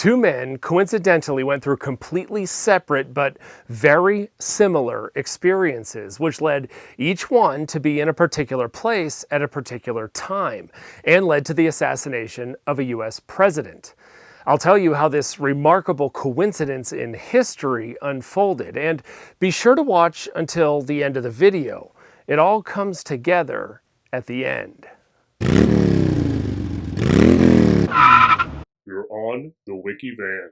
Two men coincidentally went through completely separate but very similar experiences, which led each one to be in a particular place at a particular time, and led to the assassination of a US president. I'll tell you how this remarkable coincidence in history unfolded, and be sure to watch until the end of the video. It all comes together at the end. You're on the Wiki Van.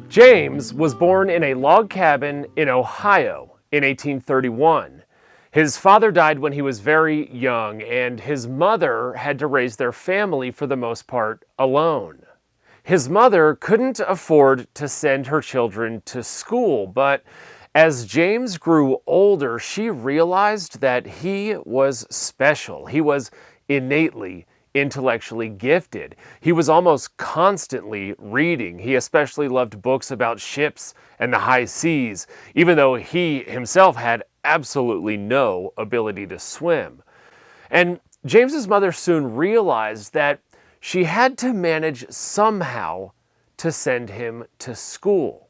James was born in a log cabin in Ohio in 1831. His father died when he was very young, and his mother had to raise their family for the most part alone. His mother couldn't afford to send her children to school, but as James grew older, she realized that he was special. He was innately intellectually gifted. He was almost constantly reading. He especially loved books about ships and the high seas, even though he himself had absolutely no ability to swim. And James's mother soon realized that she had to manage somehow to send him to school.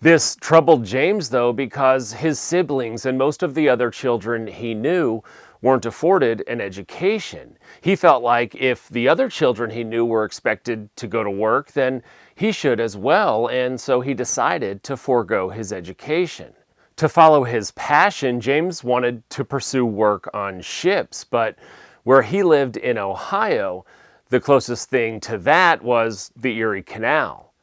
This troubled James, though, because his siblings and most of the other children he knew weren't afforded an education. He felt like if the other children he knew were expected to go to work, then he should as well, and so he decided to forego his education. To follow his passion, James wanted to pursue work on ships, but where he lived in Ohio, the closest thing to that was the Erie Canal.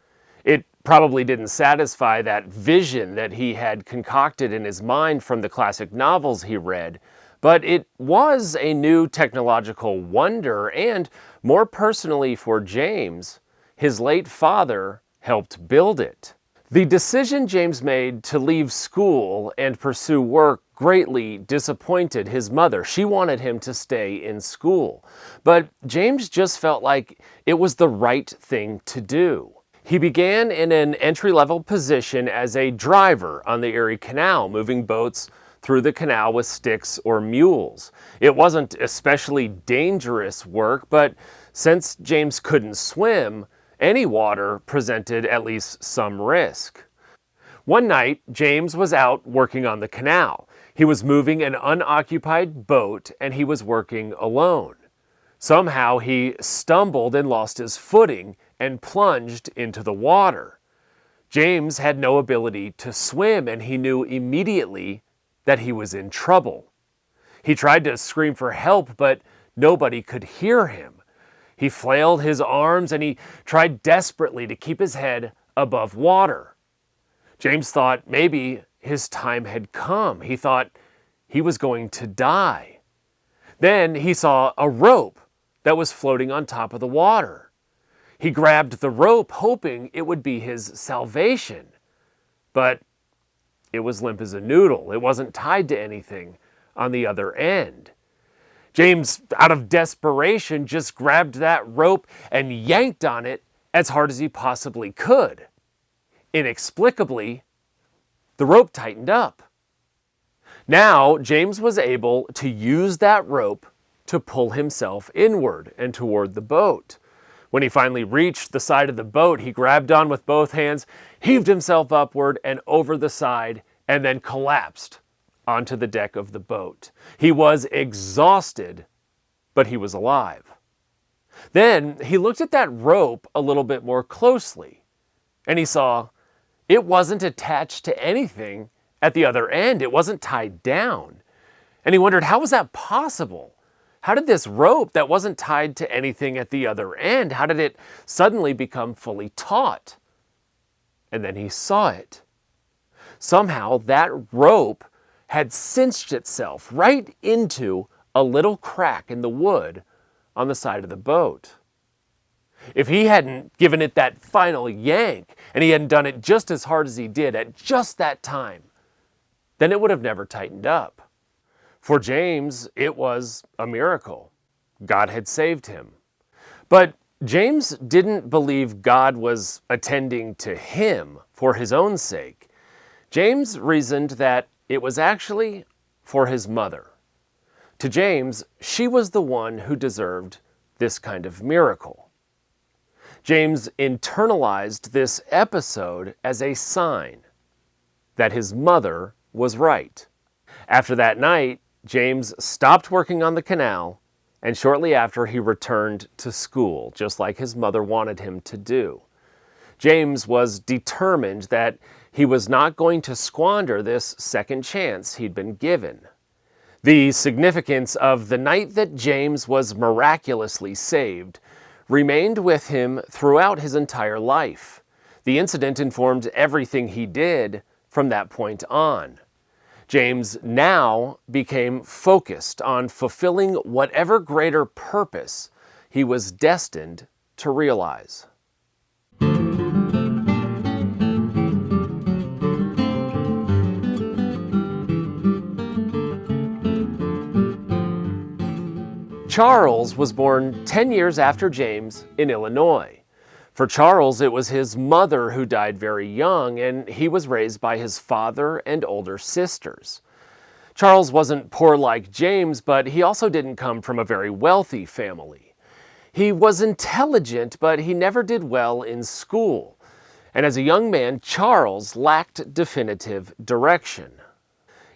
It probably didn't satisfy that vision that he had concocted in his mind from the classic novels he read, but it was a new technological wonder, and more personally for James, his late father helped build it. The decision James made to leave school and pursue work greatly disappointed his mother. She wanted him to stay in school, but James just felt like it was the right thing to do. He began in an entry-level position as a driver on the Erie Canal, moving boats through the canal with sticks or mules. It wasn't especially dangerous work, but since James couldn't swim, any water presented at least some risk. One night, James was out working on the canal. He was moving an unoccupied boat, and he was working alone. Somehow he stumbled and lost his footing and plunged into the water. James had no ability to swim, and he knew immediately that he was in trouble. He tried to scream for help, but nobody could hear him. He flailed his arms and he tried desperately to keep his head above water. James thought maybe his time had come. He thought he was going to die. Then he saw a rope that was floating on top of the water. He grabbed the rope, hoping it would be his salvation. But it was limp as a noodle. It wasn't tied to anything on the other end. James, out of desperation, just grabbed that rope and yanked on it as hard as he possibly could. Inexplicably, the rope tightened up. Now, James was able to use that rope to pull himself inward and toward the boat. When he finally reached the side of the boat, he grabbed on with both hands, heaved himself upward and over the side, and then collapsed onto the deck of the boat. He was exhausted, but he was alive. Then he looked at that rope a little bit more closely, and he saw it wasn't attached to anything at the other end. It wasn't tied down. And he wondered, how was that possible? How did this rope that wasn't tied to anything at the other end, how did it suddenly become fully taut? And then he saw it. Somehow that rope had cinched itself right into a little crack in the wood on the side of the boat. If he hadn't given it that final yank, and he hadn't done it just as hard as he did at just that time, then it would have never tightened up. For James, it was a miracle. God had saved him. But James didn't believe God was attending to him for his own sake. James reasoned that it was actually for his mother. To James, she was the one who deserved this kind of miracle. James internalized this episode as a sign that his mother was right. After that night, James stopped working on the canal, and shortly after he returned to school, just like his mother wanted him to do. James was determined that he was not going to squander this second chance he'd been given. The significance of the night that James was miraculously saved remained with him throughout his entire life. The incident informed everything he did from that point on. James now became focused on fulfilling whatever greater purpose he was destined to realize. Charles was born 10 years after James in Illinois. For Charles, it was his mother who died very young, and he was raised by his father and older sisters. Charles wasn't poor like James, but he also didn't come from a very wealthy family. He was intelligent, but he never did well in school. And as a young man, Charles lacked definitive direction.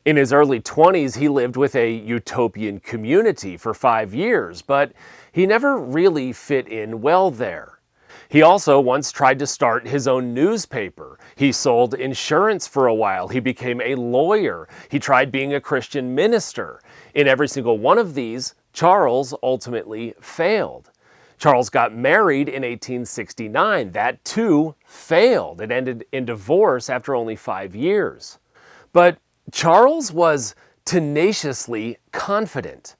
In his early 20s, he lived with a utopian community for 5 years, but he never really fit in well there. He also once tried to start his own newspaper. He sold insurance for a while. He became a lawyer. He tried being a Christian minister. In every single one of these, Charles ultimately failed. Charles got married in 1869. That too failed. It ended in divorce after only 5 years. But Charles was tenaciously confident.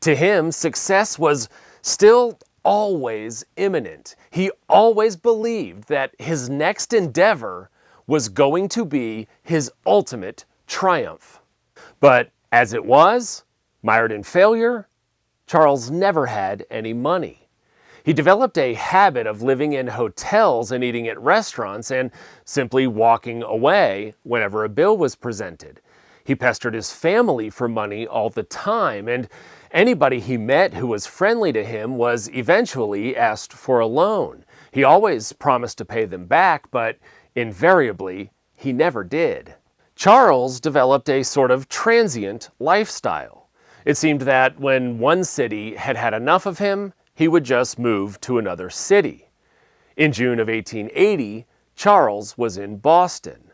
To him, success was still always imminent. He always believed that his next endeavor was going to be his ultimate triumph. But as it was, mired in failure, Charles never had any money. He developed a habit of living in hotels and eating at restaurants and simply walking away whenever a bill was presented. He pestered his family for money all the time, and anybody he met who was friendly to him was eventually asked for a loan. He always promised to pay them back, but invariably, he never did. Charles developed a sort of transient lifestyle. It seemed that when one city had had enough of him, he would just move to another city. In June of 1880, Charles was in Boston.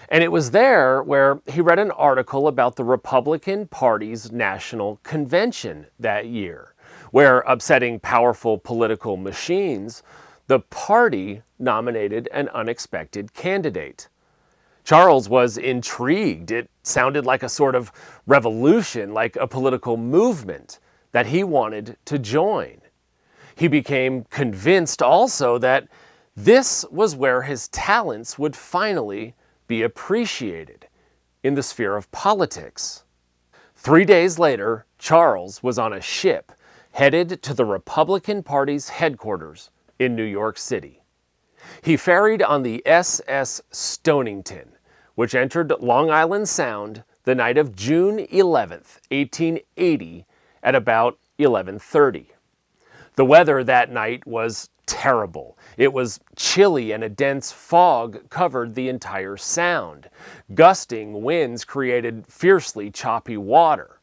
And it was there where he read an article about the Republican Party's national convention that year, where, upsetting powerful political machines, the party nominated an unexpected candidate. Charles was intrigued. It sounded like a sort of revolution, like a political movement that he wanted to join. He became convinced also that this was where his talents would finally be appreciated, in the sphere of politics. 3 days later, Charles was on a ship headed to the Republican Party's headquarters in New York City. He ferried on the SS Stonington, which entered Long Island Sound the night of June 11th, 1880 at about 11:30. The weather that night was terrible. It was chilly and a dense fog covered the entire sound. Gusting winds created fiercely choppy water.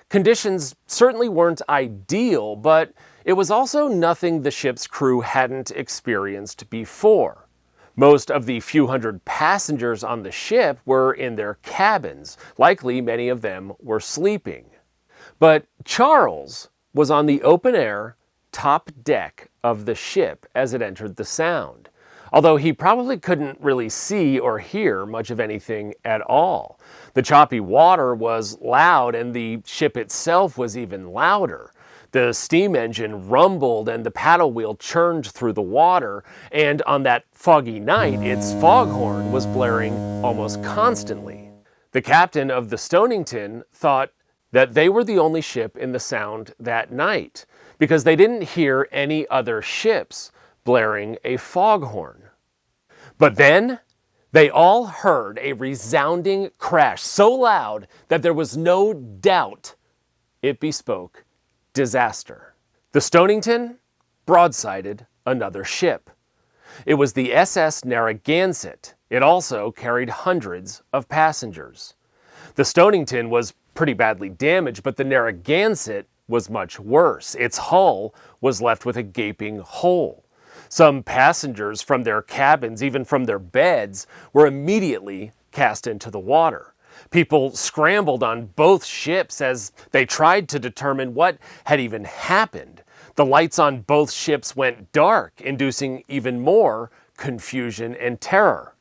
Conditions certainly weren't ideal, but it was also nothing the ship's crew hadn't experienced before. Most of the few hundred passengers on the ship were in their cabins. Likely many of them were sleeping. But Charles was on the open-air top deck of the ship as it entered the Sound, although he probably couldn't really see or hear much of anything at all. The choppy water was loud, and the ship itself was even louder. The steam engine rumbled and the paddle wheel churned through the water, and on that foggy night, its foghorn was blaring almost constantly. The captain of the Stonington thought that they were the only ship in the Sound that night. because they didn't hear any other ships blaring a foghorn. But then they all heard a resounding crash so loud that there was no doubt it bespoke disaster. The Stonington broadsided another ship. It was the SS Narragansett. It also carried hundreds of passengers. The Stonington was pretty badly damaged, but the Narragansett was much worse. Its hull was left with a gaping hole. Some passengers from their cabins, even from their beds, were immediately cast into the water. People scrambled on both ships as they tried to determine what had even happened. The lights on both ships went dark, inducing even more confusion and terror.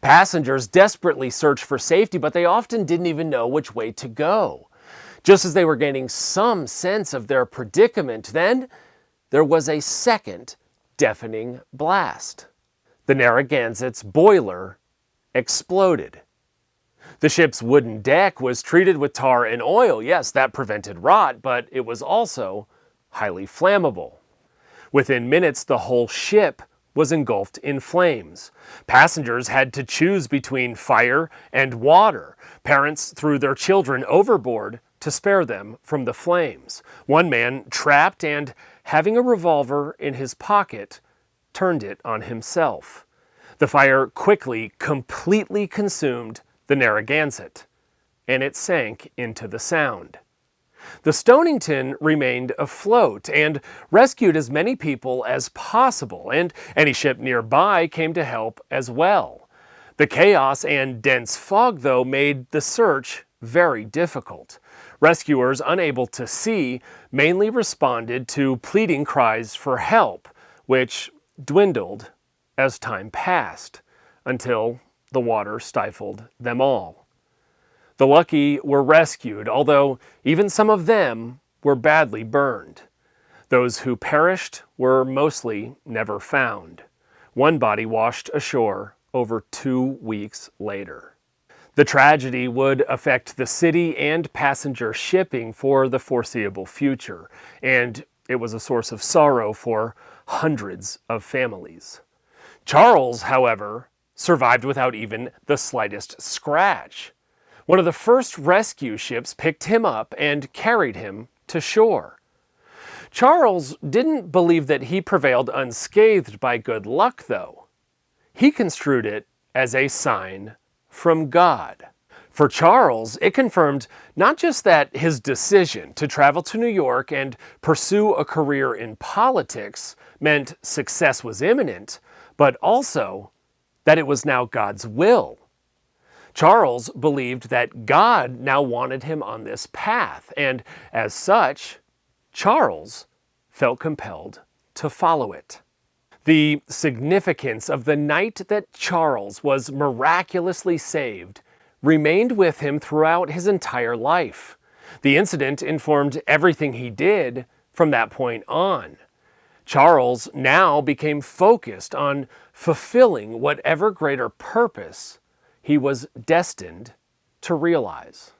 Passengers desperately searched for safety, but they often didn't even know which way to go. Just as they were gaining some sense of their predicament, then there was a second deafening blast. The Narragansett's boiler exploded. The ship's wooden deck was treated with tar and oil. Yes, that prevented rot, but it was also highly flammable. Within minutes, the whole ship was engulfed in flames. Passengers had to choose between fire and water. Parents threw their children overboard to spare them from the flames. One man, trapped and having a revolver in his pocket, turned it on himself. The fire quickly, completely consumed the Narragansett, and it sank into the Sound. The Stonington remained afloat and rescued as many people as possible, and any ship nearby came to help as well. The chaos and dense fog, though, made the search very difficult. Rescuers, unable to see, mainly responded to pleading cries for help, which dwindled as time passed, until the water stifled them all. The lucky were rescued, although even some of them were badly burned. Those who perished were mostly never found. One body washed ashore over 2 weeks later. The tragedy would affect the city and passenger shipping for the foreseeable future, and it was a source of sorrow for hundreds of families. Charles, however, survived without even the slightest scratch. One of the first rescue ships picked him up and carried him to shore. Charles didn't believe that he prevailed unscathed by good luck, though. He construed it as a sign from God. For Charles, it confirmed not just that his decision to travel to New York and pursue a career in politics meant success was imminent, but also that it was now God's will. Charles believed that God now wanted him on this path, and as such, Charles felt compelled to follow it. The significance of the night that Charles was miraculously saved remained with him throughout his entire life. The incident informed everything he did from that point on. Charles now became focused on fulfilling whatever greater purpose he was destined to realize.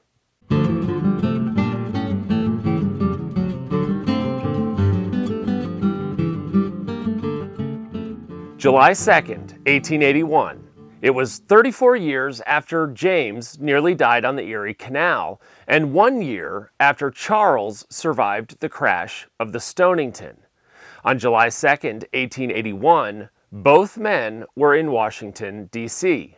July 2nd, 1881. It was 34 years after James nearly died on the Erie Canal, and 1 year after Charles survived the crash of the Stonington. On July 2nd, 1881, both men were in Washington, D.C.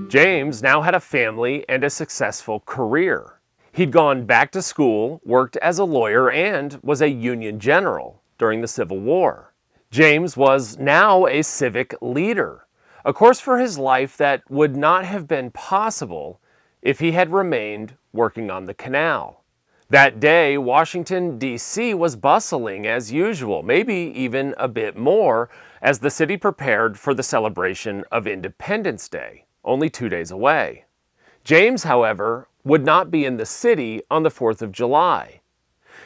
James now had a family and a successful career. He'd gone back to school, worked as a lawyer, and was a Union general during the Civil War. James was now a civic leader, a course for his life that would not have been possible if he had remained working on the canal. That day, Washington, D.C. was bustling as usual, maybe even a bit more, as the city prepared for the celebration of Independence Day, only 2 days away. James, however, would not be in the city on the 4th of July.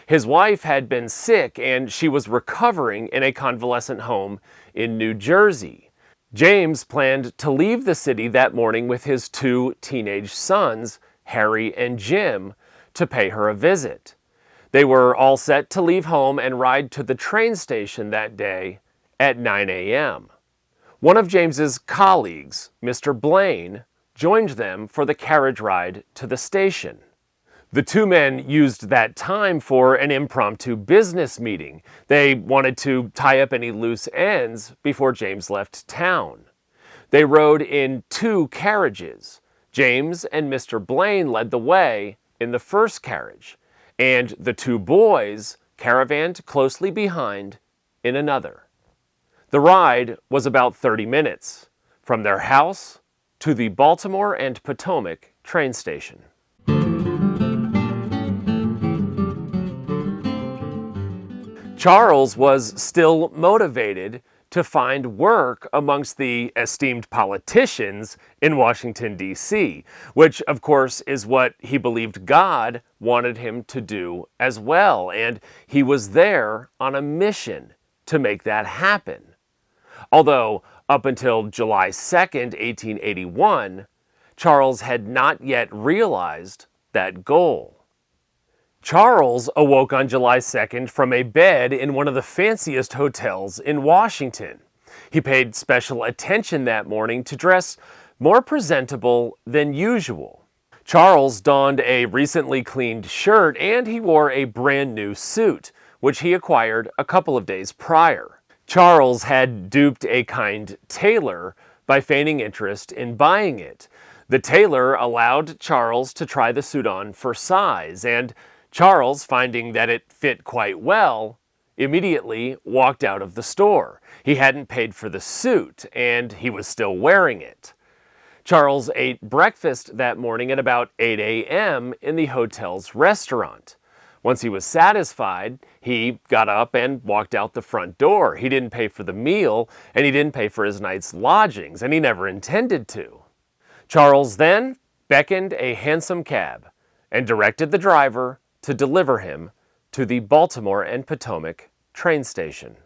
His wife had been sick and she was recovering in a convalescent home in New Jersey. James planned to leave the city that morning with his 2 teenage sons, Harry and Jim, to pay her a visit. They were all set to leave home and ride to the train station that day at 9 a.m. One of James's colleagues, Mr. Blaine, joined them for the carriage ride to the station. The 2 men used that time for an impromptu business meeting. They wanted to tie up any loose ends before James left town. They rode in 2 carriages. James and Mr. Blaine led the way in the first carriage, and the 2 boys caravanned closely behind in another. The ride was about 30 minutes, from their house to the Baltimore and Potomac train station. Charles was still motivated to find work amongst the esteemed politicians in Washington, D.C., which, of course, is what he believed God wanted him to do as well, and he was there on a mission to make that happen. Although, up until July 2nd, 1881, Charles had not yet realized that goal. Charles awoke on July 2nd from a bed in one of the fanciest hotels in Washington. He paid special attention that morning to dress more presentable than usual. Charles donned a recently cleaned shirt and he wore a brand new suit, which he acquired a couple of days prior. Charles had duped a kind tailor by feigning interest in buying it. The tailor allowed Charles to try the suit on for size, and Charles, finding that it fit quite well, immediately walked out of the store. He hadn't paid for the suit, and he was still wearing it. Charles ate breakfast that morning at about 8 a.m. in the hotel's restaurant. Once he was satisfied, he got up and walked out the front door. He didn't pay for the meal, and he didn't pay for his night's lodgings, and he never intended to. Charles then beckoned a hansom cab and directed the driver to deliver him to the Baltimore and Potomac train station.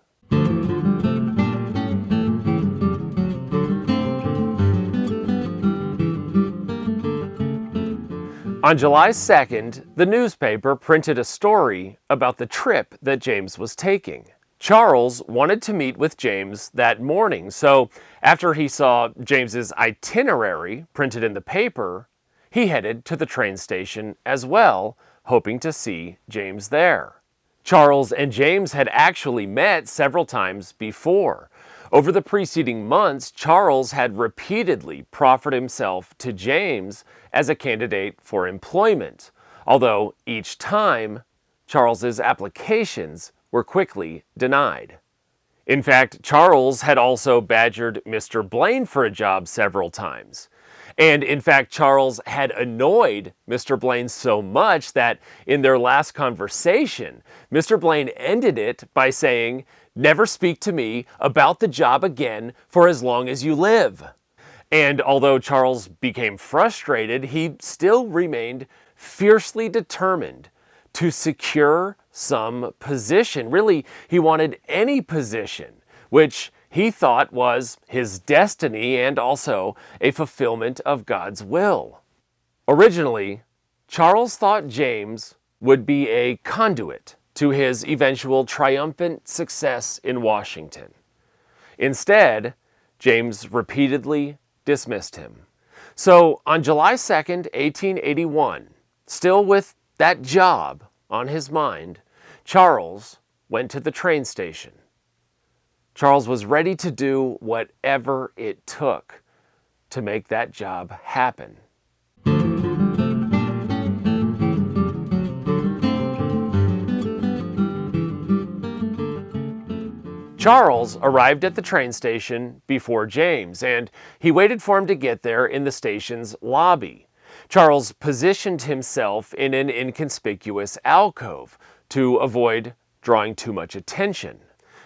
On July 2nd, the newspaper printed a story about the trip that James was taking. Charles wanted to meet with James that morning, so after he saw James's itinerary printed in the paper, he headed to the train station as well, hoping to see James there. Charles and James had actually met several times before. Over the preceding months, Charles had repeatedly proffered himself to James as a candidate for employment, although each time, Charles's applications were quickly denied. In fact, Charles had also badgered Mr. Blaine for a job several times. And in fact, Charles had annoyed Mr. Blaine so much that in their last conversation, Mr. Blaine ended it by saying, "Never speak to me about the job again for as long as you live." And although Charles became frustrated, he still remained fiercely determined to secure some position. Really, he wanted any position, which he thought was his destiny and also a fulfillment of God's will. Originally, Charles thought James would be a conduit to his eventual triumphant success in Washington. Instead, James repeatedly dismissed him. So on July 2nd, 1881, still with that job on his mind, Charles went to the train station. Charles was ready to do whatever it took to make that job happen. Charles arrived at the train station before James, and he waited for him to get there in the station's lobby. Charles positioned himself in an inconspicuous alcove to avoid drawing too much attention.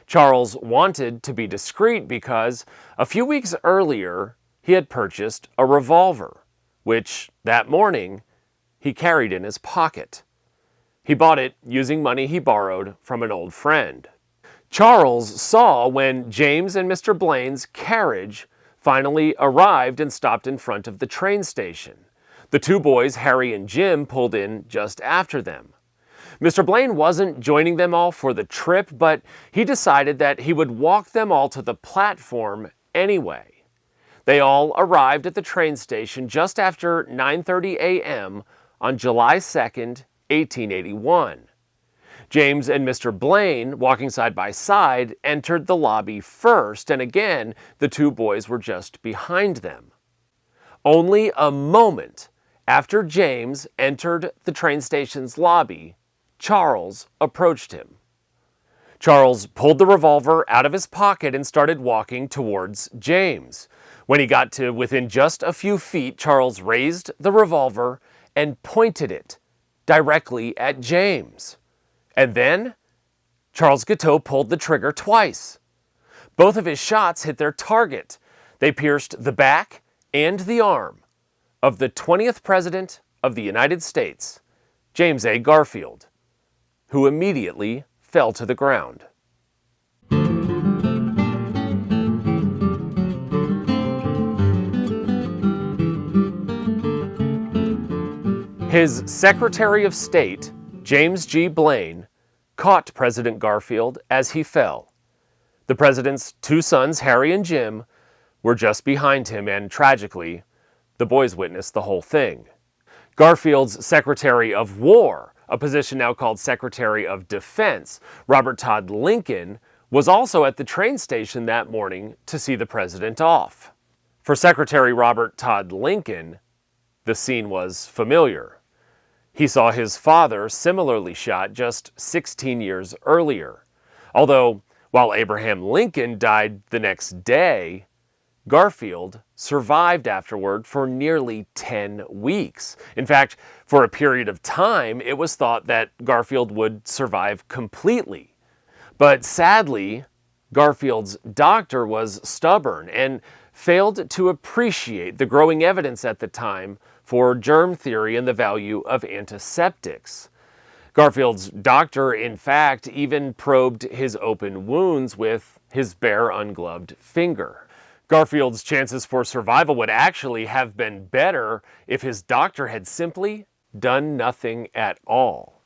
Charles wanted to be discreet because a few weeks earlier he had purchased a revolver, which that morning he carried in his pocket. He bought it using money he borrowed from an old friend. Charles saw when James and Mr. Blaine's carriage finally arrived and stopped in front of the train station. The two boys, Harry and Jim, pulled in just after them. Mr. Blaine wasn't joining them all for the trip, but he decided that he would walk them all to the platform anyway. They all arrived at the train station just after 9:30 a.m. on July 2nd, 1881. James and Mr. Blaine, walking side by side, entered the lobby first, and again, the two boys were just behind them. Only a moment after James entered the train station's lobby, Charles approached him. Charles pulled the revolver out of his pocket and started walking towards James. When he got to within just a few feet, Charles raised the revolver and pointed it directly at James. And then, Charles Guiteau pulled the trigger twice. Both of his shots hit their target. They pierced the back and the arm of the 20th President of the United States, James A. Garfield, who immediately fell to the ground. His Secretary of State, James G. Blaine, caught President Garfield as he fell. The president's two sons, Harry and Jim, were just behind him, and tragically, the boys witnessed the whole thing. Garfield's Secretary of War, a position now called Secretary of Defense, Robert Todd Lincoln, was also at the train station that morning to see the president off. For Secretary Robert Todd Lincoln, the scene was familiar. He saw his father similarly shot just 16 years earlier. Although, while Abraham Lincoln died the next day, Garfield survived afterward for nearly 10 weeks. In fact, for a period of time, it was thought that Garfield would survive completely. But sadly, Garfield's doctor was stubborn and failed to appreciate the growing evidence at the time for germ theory and the value of antiseptics. Garfield's doctor, in fact, even probed his open wounds with his bare, ungloved finger. Garfield's chances for survival would actually have been better if his doctor had simply done nothing at all.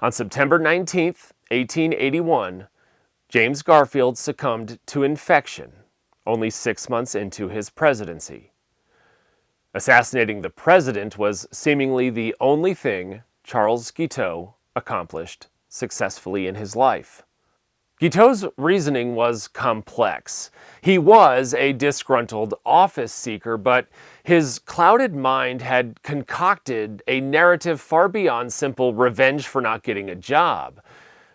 On September 19th, 1881, James Garfield succumbed to infection, only 6 months into his presidency. Assassinating the president was seemingly the only thing Charles Guiteau accomplished successfully in his life. Guiteau's reasoning was complex. He was a disgruntled office seeker, but his clouded mind had concocted a narrative far beyond simple revenge for not getting a job.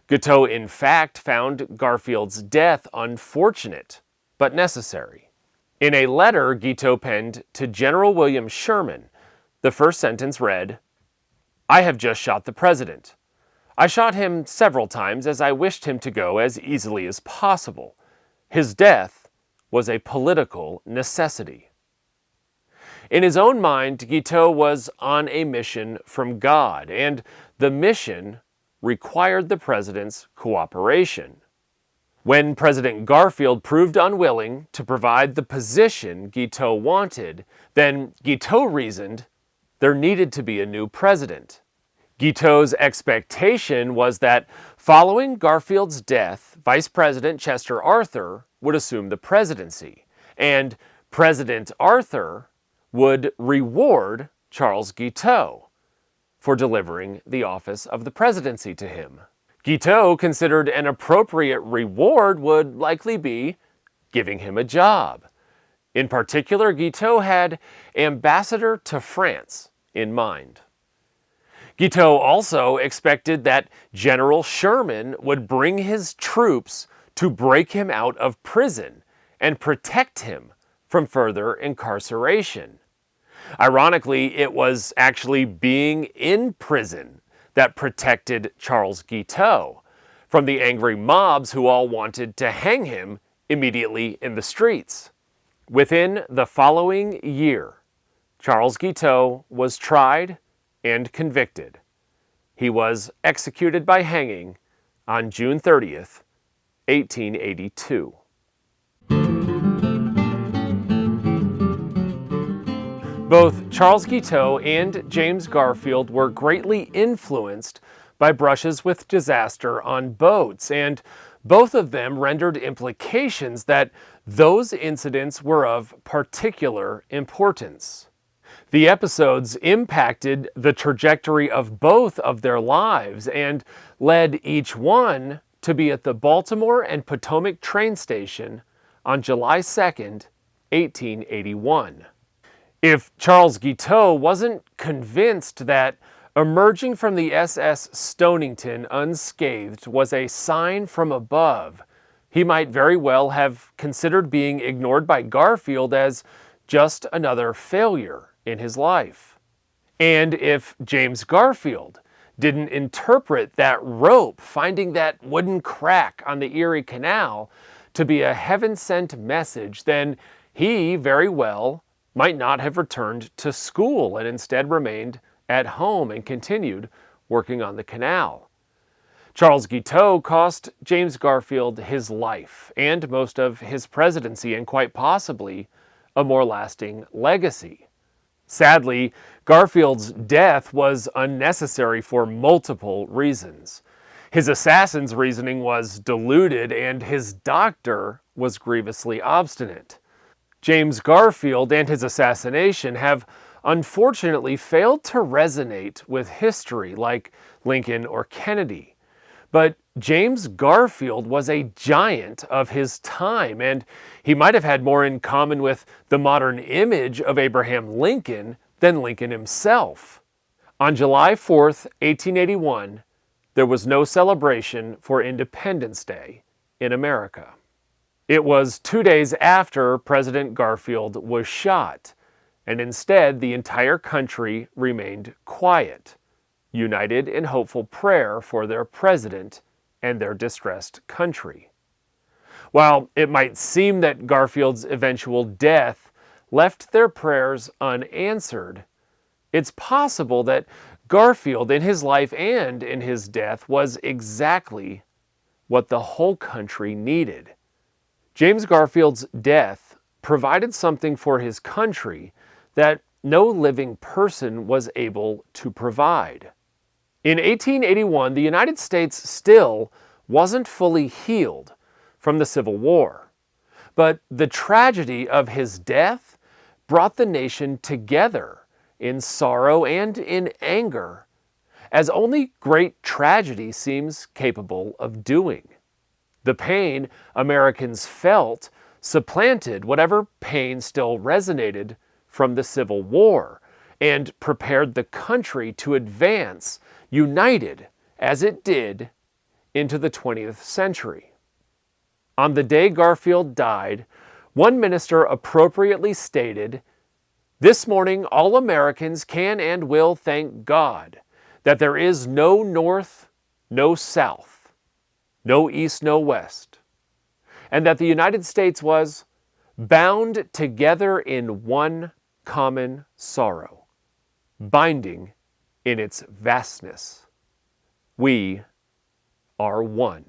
Guiteau, in fact, found Garfield's death unfortunate, but necessary. In a letter Guiteau penned to General William Sherman, the first sentence read, "I have just shot the president. I shot him several times as I wished him to go as easily as possible. His death was a political necessity." In his own mind, Guiteau was on a mission from God, and the mission required the president's cooperation. When President Garfield proved unwilling to provide the position Guiteau wanted, then Guiteau reasoned there needed to be a new president. Guiteau's expectation was that following Garfield's death, Vice President Chester Arthur would assume the presidency, and President Arthur would reward Charles Guiteau for delivering the office of the presidency to him. Guiteau considered an appropriate reward would likely be giving him a job. In particular, Guiteau had ambassador to France in mind. Guiteau also expected that General Sherman would bring his troops to break him out of prison and protect him from further incarceration. Ironically, it was actually being in prison that protected Charles Guiteau from the angry mobs who all wanted to hang him immediately in the streets. Within the following year, Charles Guiteau was tried and convicted. He was executed by hanging on June 30th, 1882. Both Charles Guiteau and James Garfield were greatly influenced by brushes with disaster on boats, and both of them rendered implications that those incidents were of particular importance. The episodes impacted the trajectory of both of their lives and led each one to be at the Baltimore and Potomac train station on July 2nd, 1881. If Charles Guiteau wasn't convinced that emerging from the SS Stonington unscathed was a sign from above, he might very well have considered being ignored by Garfield as just another failure in his life. And if James Garfield didn't interpret that rope finding that wooden crack on the Erie Canal to be a heaven-sent message, then he very well might not have returned to school and instead remained at home and continued working on the canal. Charles Guiteau cost James Garfield his life and most of his presidency, and quite possibly a more lasting legacy. Sadly, Garfield's death was unnecessary for multiple reasons. His assassin's reasoning was deluded, and his doctor was grievously obstinate. James Garfield and his assassination have unfortunately failed to resonate with history like Lincoln or Kennedy. But James Garfield was a giant of his time, and he might have had more in common with the modern image of Abraham Lincoln than Lincoln himself. On July 4th, 1881, there was no celebration for Independence Day in America. It was 2 days after President Garfield was shot, and instead the entire country remained quiet, united in hopeful prayer for their president and their distressed country. While it might seem that Garfield's eventual death left their prayers unanswered, it's possible that Garfield in his life and in his death was exactly what the whole country needed. James Garfield's death provided something for his country that no living person was able to provide. In 1881, the United States still wasn't fully healed from the Civil War, but the tragedy of his death brought the nation together in sorrow and in anger, as only great tragedy seems capable of doing. The pain Americans felt supplanted whatever pain still resonated from the Civil War and prepared the country to advance, united as it did, into the 20th century. On the day Garfield died, one minister appropriately stated, "This morning all Americans can and will thank God that there is no North, no South, no East, no West, and that the United States was bound together in one common sorrow, binding in its vastness. We are one."